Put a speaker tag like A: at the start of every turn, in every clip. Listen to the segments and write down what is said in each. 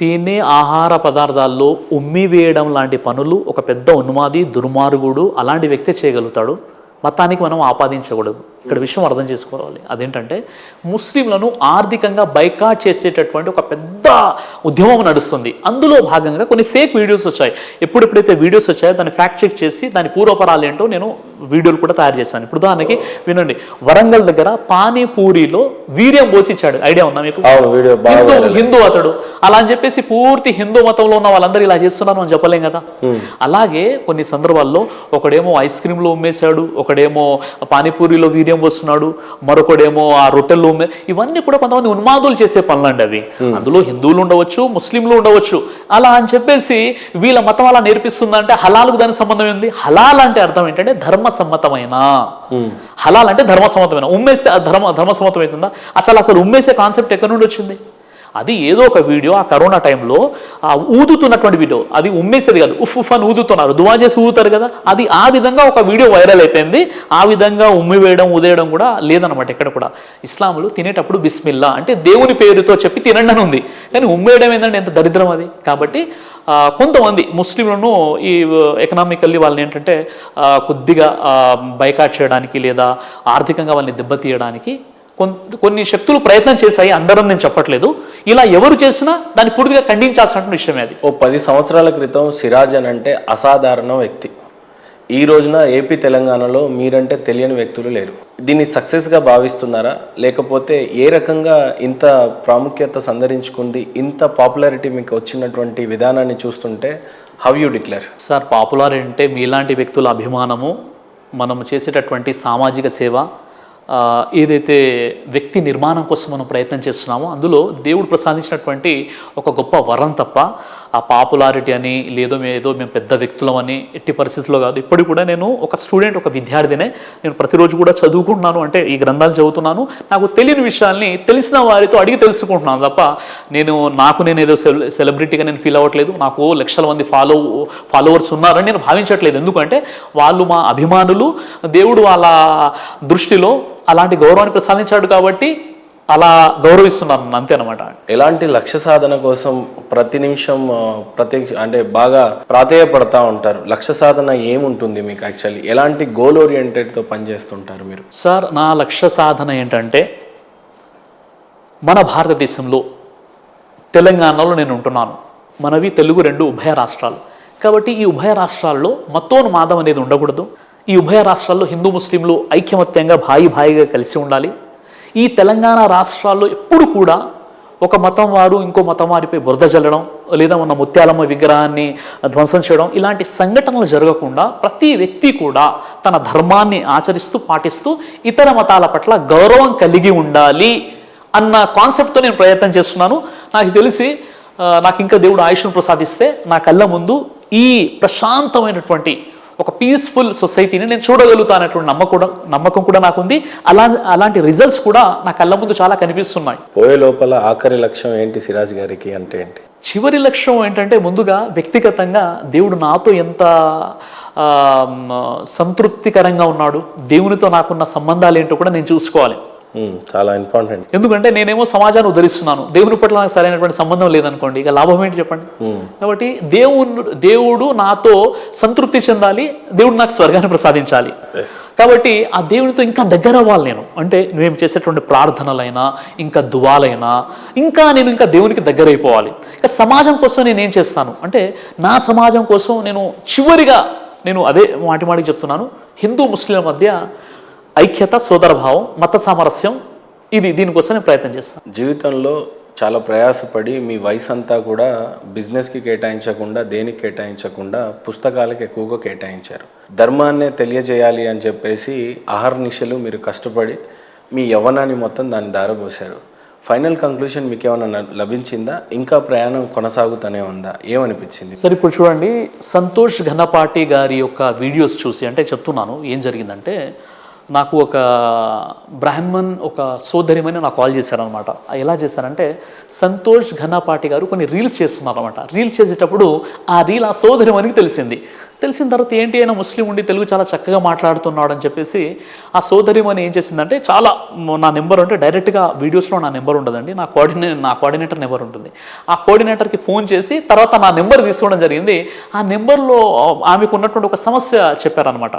A: తినే ఆహార పదార్థాల్లో ఉమ్మి వేయడం లాంటి పనులు ఒక పెద్ద ఉన్మాది, దుర్మార్గుడు అలాంటి వ్యక్తి చేయగలుగుతాడు. మతానికి మనం ఆపాదించకూడదు. ఇక్కడ విషయం అర్థం చేసుకోవాలి. అదేంటంటే ముస్లింలను ఆర్థికంగా బైకాట్ చేసేటటువంటి ఒక పెద్ద ఉద్యమం నడుస్తుంది. అందులో భాగంగా కొన్ని ఫేక్ వీడియోస్ వచ్చాయి. ఎప్పుడెప్పుడైతే వీడియోస్ వచ్చాయో దాన్ని ఫ్యాక్ట్ చెక్ చేసి దాని పూర్వపరాలు ఏంటో నేను వీడియోలు కూడా తయారు చేశాను. ఇప్పుడు దానికి వినండి. వరంగల్ దగ్గర పానీపూరిలో వీర్యం పోసిచ్చాడు. ఐడియా ఉందా మీకు? హిందూ అతడు అలా అని చెప్పేసి పూర్తి హిందూ మతంలో ఉన్న వాళ్ళందరూ ఇలా చేస్తున్నారు అని చెప్పలేం కదా. అలాగే కొన్ని సందర్భాల్లో ఒకడేమో ఐస్ క్రీమ్లో ఉమ్మేశాడు, ఒకడేమో పానీపూరిలో వీర్యం వస్తున్నాడు, మరొకడేమో ఆ రొట్టెల్లో ఇవన్నీ కూడా కొంతమంది ఉన్మాదులు చేసే పనులండి అవి. అందులో హిందువులు ఉండవచ్చు, ముస్లింలు ఉండవచ్చు. అలా అని చెప్పేసి వీళ్ళ మతం అలా నేర్పిస్తుందంటే హలాల్కు దానికి సంబంధం ఏంది? హలాల్ అంటే అర్థం ఏంటంటే ధర్మసమ్మతమైన. హలాల్ అంటే ధర్మసమ్మతమైన. ఉమ్మేస్తే ధర్మసమ్మతం అవుతుందా? అసలు ఉమ్మేసే కాన్సెప్ట్ ఎక్కడి నుండి వచ్చింది? అది ఏదో ఒక వీడియో ఆ కరోనా టైంలో ఊదుతున్నటువంటి వీడియో, అది ఉమ్మేసేది కాదు, ఉఫ్ అని ఊదుతున్నారు, దువా చేసి ఊదుతారు కదా, అది ఆ విధంగా ఒక వీడియో వైరల్ అయిపోయింది. ఆ విధంగా ఉమ్మి వేయడం ఉదేయడం కూడా లేదనమాట ఎక్కడ కూడా. ఇస్లాంలో తినేటప్పుడు బిస్మిల్లా అంటే దేవుని పేరుతో చెప్పి తినండి అని ఉంది, కానీ ఉమ్మేయడం ఏంటంటే ఎంత దరిద్రం అది. కాబట్టి కొంతమంది ముస్లింలను ఈ ఎకనామికల్లీ వాళ్ళని ఏంటంటే కొద్దిగా బైకాట్ చేయడానికి లేదా ఆర్థికంగా వాళ్ళని దెబ్బతీయడానికి కొన్ని శక్తులు ప్రయత్నం చేశాయి. అందరం నేను చెప్పట్లేదు. ఇలా ఎవరు చేసినా దాన్ని పూర్తిగా ఖండించాల్సిన విషయమే అది.
B: 10 సంవత్సరాల క్రితం సిరాజ్ అని అంటే అసాధారణ వ్యక్తి. ఈ రోజున ఏపీ తెలంగాణలో మీరంటే తెలియని వ్యక్తులు లేరు. దీన్ని సక్సెస్గా భావిస్తున్నారా, లేకపోతే ఏ రకంగా ఇంత ప్రాముఖ్యత సంతరించుకుంది, ఇంత పాపులారిటీ మీకు వచ్చినటువంటి విధానాన్ని చూస్తుంటే how you declare?
A: Sir, popularity అంటే మీలాంటి వ్యక్తుల అభిమానము, మనం చేసేటటువంటి సామాజిక సేవ, ఏదైతే వ్యక్తి నిర్మాణం కోసం మనం ప్రయత్నం చేస్తున్నామో అందులో దేవుడు ప్రసాదించినటువంటి ఒక గొప్ప వరం తప్ప ఆ పాపులారిటీ అని ఏదో మేము పెద్ద వ్యక్తులం అని ఎట్టి పరిస్థితుల్లో కాదు. ఇప్పటికి కూడా నేను ఒక స్టూడెంట్, ఒక విద్యార్థినే. నేను ప్రతిరోజు కూడా చదువుకుంటున్నాను, అంటే ఈ గ్రంథాలు చదువుతున్నాను. నాకు తెలియని విషయాల్ని తెలిసిన వారితో అడిగి తెలుసుకుంటున్నాను తప్ప నేను ఏదో సెలబ్రిటీగా నేను ఫీల్ అవ్వట్లేదు. నాకు లక్షల మంది ఫాలోవర్స్ ఉన్నారని నేను భావించట్లేదు. ఎందుకంటే వాళ్ళు మా అభిమానులు. దేవుడు వాళ్ళ దృష్టిలో అలాంటి గౌరవాన్ని ప్రసాదించాడు కాబట్టి అలా గౌరవిస్తున్నాను, అంతేనమాట.
B: ఎలాంటి లక్ష్య సాధన కోసం ప్రతి నిమిషం అంటే బాగా ప్రాధేయపడతా ఉంటారు? లక్ష్య సాధన ఏముంటుంది మీకు? యాక్చువల్లీ ఎలాంటి గోల్ ఓరియంటెడ్తో పనిచేస్తుంటారు మీరు?
A: సార్, నా లక్ష్య సాధన ఏంటంటే మన భారతదేశంలో తెలంగాణలో నేను ఉంటున్నాను. మనవి తెలుగు 2 ఉభయ రాష్ట్రాలు. కాబట్టి ఈ ఉభయ రాష్ట్రాల్లో మతోన్మాదం అనేది ఉండకూడదు. ఈ ఉభయ రాష్ట్రాల్లో హిందూ ముస్లింలు ఐక్యమత్యంగా భాయిగా కలిసి ఉండాలి. ఈ తెలంగాణ రాష్ట్రాల్లో ఎప్పుడు కూడా ఒక మతం వారు ఇంకో మతం వారిపై బురద జల్లడం లేదా మన ముత్యాలమ్మ విగ్రహాన్ని ధ్వంసం చేయడం ఇలాంటి సంఘటనలు జరగకుండా ప్రతి వ్యక్తి కూడా తన ధర్మాన్ని ఆచరిస్తూ పాటిస్తూ ఇతర మతాల పట్ల గౌరవం కలిగి ఉండాలి అన్న కాన్సెప్ట్తో నేను ప్రయత్నం చేస్తున్నాను. నాకు తెలిసి నాకు ఇంకా దేవుడు ఆయుష్ను ప్రసాదిస్తే నా కళ్ళ ముందు ఈ ప్రశాంతమైనటువంటి ఒక పీస్ఫుల్ సొసైటీని నేను చూడగలుగుతానటువంటి నమ్మకం కూడా నాకుంది. అలాంటి రిజల్ట్స్ కూడా నా కళ్ళ ముందు చాలా కనిపిస్తున్నాయి.
B: పోయే లోపల ఆఖరి లక్ష్యం ఏంటి సిరాజ్ గారికి? అంటే ఏంటి
A: చివరి లక్ష్యం ఏంటంటే, ముందుగా వ్యక్తిగతంగా దేవుడు నాతో ఎంత సంతృప్తికరంగా ఉన్నాడు, దేవునితో నాకున్న సంబంధాలు ఏంటో కూడా నేను చూసుకోవాలి.
B: చాలా ఇంపార్టెంట్.
A: ఎందుకంటే నేనేమో సమాజాన్ని ఉద్ధరిస్తున్నాను, దేవుని పట్ల నాకు సరైనటువంటి సంబంధం లేదనుకోండి, ఇక లాభం ఏంటి చెప్పండి. కాబట్టి దేవుడు నాతో సంతృప్తి చెందాలి, దేవుడు నాకు స్వర్గాన్ని ప్రసాదించాలి. కాబట్టి ఆ దేవునితో ఇంకా దగ్గర అవ్వాలి నేను. అంటే మేము చేసేటువంటి ప్రార్థనలైనా ఇంకా దువాలైనా నేను ఇంకా దేవునికి దగ్గర అయిపోవాలి. ఇక సమాజం కోసం నేనేం చేస్తాను అంటే, నా సమాజం కోసం చివరిగా అదే మాటికి చెప్తున్నాను, హిందూ ముస్లింల మధ్య ఐక్యత, సోదరభావం, మత సామరస్యం, దీనికోసం నేను ప్రయత్నం చేస్తాను.
B: జీవితంలో చాలా ప్రయాసపడి మీ వయసు అంతా కూడా బిజినెస్కి కేటాయించకుండా, దేనికి కేటాయించకుండా పుస్తకాలకు ఎక్కువగా కేటాయించారు. ధర్మాన్నే తెలియజేయాలి అని చెప్పేసి అహర్నిశలు మీరు కష్టపడి మీ యవ్వనాన్ని మొత్తం దాన్ని దారబోసారు. ఫైనల్ కంక్లూషన్ మీకు ఏమైనా లభించిందా? ఇంకా ప్రయాణం కొనసాగుతూనే ఉందా? ఏమనిపించింది?
A: సరే, ఇప్పుడు చూడండి, సంతోష్ ఘనపాటి గారి యొక్క వీడియోస్ చూసి అంటే చెప్తున్నాను ఏం జరిగిందంటే, నాకు ఒక బ్రాహ్మణ్ ఒక సోదరిమని నాకు కాల్ చేశారనమాట. ఎలా చేశారంటే, సంతోష్ ఘనపాటి గారు కొన్ని రీల్స్ చేస్తున్నారు అనమాట. రీల్స్ చేసేటప్పుడు ఆ రీల్ ఆ సోదరిమనికి తెలిసింది. తెలిసిన తర్వాత ఏంటి అయినా ముస్లిం ఉండి తెలుగు చాలా చక్కగా మాట్లాడుతున్నాడు అని చెప్పేసి ఆ సోదరిమని ఏం చేసిందంటే చాలా నా నెంబర్ అంటే డైరెక్ట్గా వీడియోస్లో నా నెంబర్ ఉండదండి, నా కోఆర్డినేటర్ నెంబర్ ఉంటుంది. ఆ కోఆర్డినేటర్కి ఫోన్ చేసి తర్వాత నా నెంబర్ తీసుకోవడం జరిగింది. ఆ నెంబర్లో ఆమెకు ఉన్నటువంటి ఒక సమస్య చెప్పారనమాట.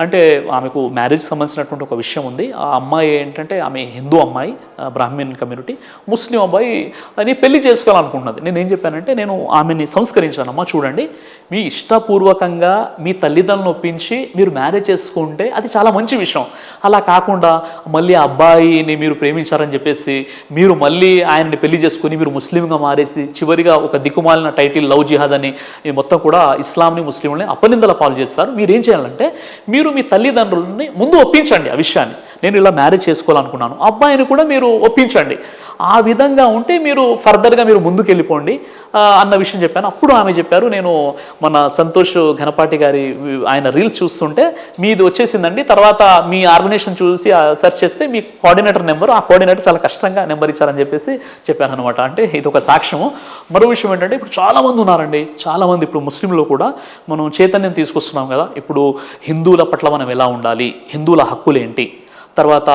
A: అంటే ఆమెకు మ్యారేజ్ సంబంధించినటువంటి ఒక విషయం ఉంది. ఆ అమ్మాయి ఏంటంటే ఆమె హిందూ అమ్మాయి, బ్రాహ్మణ్ కమ్యూనిటీ, ముస్లిం అబ్బాయి అని పెళ్లి చేసుకోవాలనుకుంటున్నది. నేను ఏం చెప్పానంటే నేను ఆమెని సంస్కరించాను. అమ్మ చూడండి, మీ ఇష్టపూర్వకంగా మీ తల్లిదండ్రులను ఒప్పించి మీరు మ్యారేజ్ చేసుకుంటే అది చాలా మంచి విషయం. అలా కాకుండా మళ్ళీ ఆ అబ్బాయిని మీరు ప్రేమించారని చెప్పేసి మీరు మళ్ళీ ఆయనని పెళ్లి చేసుకుని మీరు ముస్లింగా మారేసి చివరిగా ఒక దిక్కుమాలిన టైటిల్ లవ్ జిహాద్ అని మొత్తం కూడా ఇస్లాంని ముస్లింలని అపనిందల పాలు చేస్తారు. మీరు ఏం చేయాలంటే మీరు మీ తల్లిదండ్రులని ముందు ఒప్పించండి ఆ విషయాన్ని, నేను ఇలా మ్యారేజ్ చేసుకోవాలనుకున్నాను, అబ్బాయిని కూడా మీరు ఒప్పించండి, ఆ విధంగా ఉంటే మీరు ఫర్దర్గా మీరు ముందుకు వెళ్ళిపోండి అన్న విషయం చెప్పాను. అప్పుడు ఆమె చెప్పారు, నేను మన సంతోష్ ఘనపాటి గారి ఆయన రీల్స్ చూస్తుంటే మీది వచ్చేసిందండి, తర్వాత మీ ఆర్గనైజేషన్ చూసి సెర్చ్ చేస్తే మీ కోఆర్డినేటర్ నెంబర్, ఆ కోఆర్డినేటర్ చాలా కష్టంగా నెంబర్ ఇచ్చారని చెప్పేసి చెప్పాను అనమాట. అంటే ఇది ఒక సాక్ష్యము. మరో విషయం ఏంటంటే ఇప్పుడు చాలామంది ఉన్నారండి, చాలామంది ఇప్పుడు ముస్లింలో కూడా మనం చైతన్యం తీసుకొస్తున్నాం కదా. ఇప్పుడు హిందువుల పట్ల మనం ఎలా ఉండాలి, హిందువుల హక్కులు ఏంటి, తర్వాత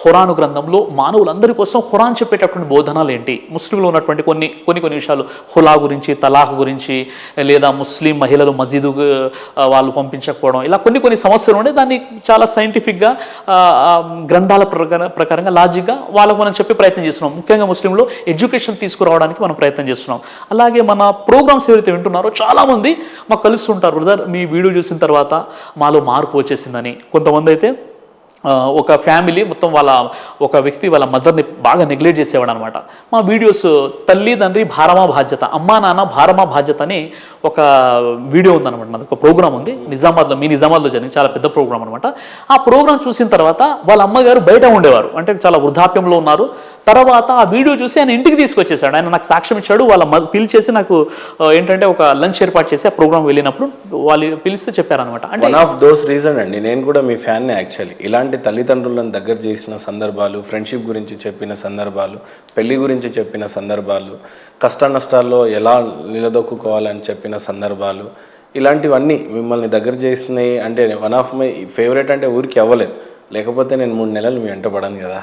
A: ఖురాను గ్రంథంలో మానవులందరి కోసం ఖురాన్ చెప్పేటటువంటి బోధనలు ఏంటి, ముస్లింలో ఉన్నటువంటి కొన్ని విషయాలు, హులా గురించి, తలాఖ్ గురించి, లేదా ముస్లిం మహిళలు మసీదు వాళ్ళు పంపించకపోవడం, ఇలా కొన్ని సమస్యలు ఉండే దాన్ని చాలా సైంటిఫిక్గా గ్రంథాల ప్రకారంగా లాజిక్గా వాళ్ళకు మనం చెప్పే ప్రయత్నం చేస్తున్నాం. ముఖ్యంగా ముస్లింలో ఎడ్యుకేషన్ తీసుకురావడానికి మనం ప్రయత్నం చేస్తున్నాం. అలాగే మన ప్రోగ్రామ్స్ ఎవరైతే వింటున్నారో చాలామంది మాకు కలుస్తుంటారు, బ్రదర్ మీ వీడియో చూసిన తర్వాత మాలో మార్పు వచ్చేసిందని. కొంతమంది అయితే ఒక ఫ్యామిలీ మొత్తం ఒక వ్యక్తి వాళ్ళ మదర్ని బాగా నెగ్లెక్ట్ చేసేవాడు అనమాట. మా వీడియోస్ తల్లిదండ్రి భారమా బాధ్యత, అమ్మా నాన్న భారమా బాధ్యత అని ఒక వీడియో ఉందన్నమాట, నాది ఒక ప్రోగ్రామ్ ఉంది నిజామాబాద్లో జరిగింది, చాలా పెద్ద ప్రోగ్రామ్ అనమాట. ఆ ప్రోగ్రామ్ చూసిన తర్వాత వాళ్ళ అమ్మగారు బయట ఉండేవారు, అంటే చాలా వృద్ధాప్యంలో ఉన్నారు. తర్వాత ఆ వీడియో చూసి ఆయన ఇంటికి తీసుకొచ్చేసాడు, ఆయన నాకు సాక్ష్యం ఇచ్చాడు. వాళ్ళ పిలిచేసి నాకు ఏంటంటే ఒక లంచ్ ఏర్పాటు చేసి ఆ ప్రోగ్రామ్ వెళ్ళినప్పుడు వాళ్ళు పిలిస్తే చెప్పారనమాట. అంటే
B: వన్ ఆఫ్ దోస్ రీజన్ అండి, నేను కూడా మీ ఫ్యాన్ని యాక్చువల్లీ. ఇలాంటి తల్లిదండ్రులను దగ్గర చేసిన సందర్భాలు, ఫ్రెండ్షిప్ గురించి చెప్పిన సందర్భాలు, పెళ్లి గురించి చెప్పిన సందర్భాలు, కష్ట నష్టాల్లో ఎలా నిలదొక్కుకోవాలని చెప్పిన సందర్భాలు, ఇలాంటివన్నీ మిమ్మల్ని దగ్గర చేసినాయి. అంటే వన్ ఆఫ్ మై ఫేవరెట్ అంటే ఊరికి అవ్వలేదు, లేకపోతే నేను 3 నెలలు మీ వెంటపడాను కదా.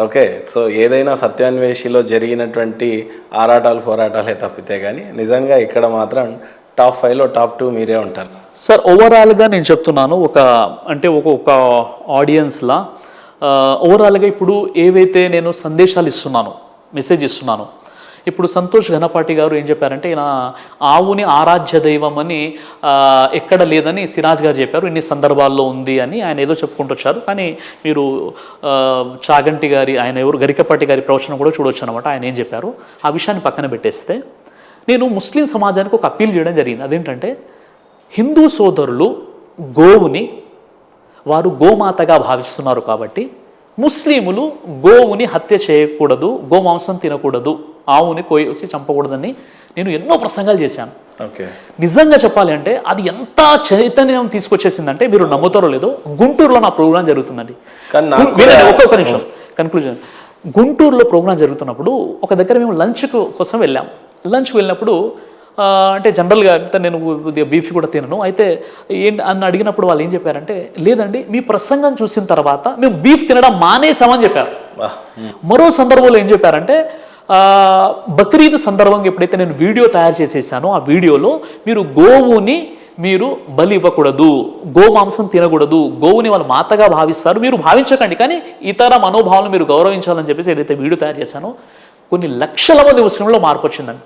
B: ఓకే, సో ఏదైనా సత్యాన్వేషిలో జరిగినటువంటి ఆరాటాలు పోరాటాలే తప్పితే కానీ నిజంగా ఇక్కడ మాత్రం టాప్ 5లో టాప్ 2 మీరే ఉంటారు
A: సార్. ఓవరాల్గా నేను చెప్తున్నాను, ఒక ఆడియన్స్లా ఓవరాల్గా ఇప్పుడు ఏవైతే నేను సందేశాలు ఇస్తున్నాను, మెసేజ్ ఇస్తున్నాను, ఇప్పుడు సంతోష్ ఘనపాటి గారు ఏం చెప్పారంటే ఈయన ఆవుని ఆరాధ్య దైవం అని ఎక్కడ లేదని సిరాజ్ గారు చెప్పారు, ఇన్ని సందర్భాల్లో ఉంది అని ఆయన ఏదో చెప్పుకుంటూ వచ్చారు. కానీ మీరు చాగంటి గారి, ఆయన ఎవరు గరికపాటి గారి ప్రవచనం కూడా చూడొచ్చు అనమాట. ఆయన ఏం చెప్పారు ఆ విషయాన్ని పక్కన పెట్టేస్తే, నేను ముస్లిం సమాజానికి ఒక అప్పీల్ చేయడం జరిగింది. అదేంటంటే హిందూ సోదరులు గోవుని వారు గోమాతగా భావిస్తున్నారు కాబట్టి ముస్లిములు గోవుని హత్య చేయకూడదు, గోమాంసం తినకూడదు, ఆవుని కోసి చంపకూడదని నేను ఎన్నో ప్రసంగాలు చేశాను.
B: ఓకే,
A: నిజంగా చెప్పాలి అంటే అది ఎంత చైతన్యం తీసుకొచ్చేసిందంటే మీరు నమ్ముతారో లేదో, గుంటూరులో నా ప్రోగ్రాం జరుగుతుందండి. ఒక్కొక్క నిమిషం కన్క్లూజన్. గుంటూరులో ప్రోగ్రాం జరుగుతున్నప్పుడు ఒక దగ్గర మేము లంచ్ కోసం వెళ్ళాం. లంచ్కి వెళ్ళినప్పుడు అంటే జనరల్గా అయితే నేను బీఫ్ కూడా తినను, అయితే ఏంటి అని అడిగినప్పుడు వాళ్ళు ఏం చెప్పారంటే, లేదండి మీ ప్రసంగం చూసిన తర్వాత మేము బీఫ్ తినడం మానేసామని చెప్పారు. మరో సందర్భంలో ఏం చెప్పారంటే, బక్రీద్ సందర్భంగా ఎప్పుడైతే నేను వీడియో తయారు చేసేసానో ఆ వీడియోలో మీరు గోవుని మీరు బలి ఇవ్వకూడదు, గోమాంసం తినకూడదు, గోవుని వాళ్ళు మాతగా భావిస్తారు, మీరు భావించకండి, కానీ ఇతర మనోభావాలను మీరు గౌరవించాలని చెప్పేసి ఏదైతే వీడియో తయారు చేశానో కొన్ని లక్షల మంది ముస్లింలో మార్పు వచ్చిందండి.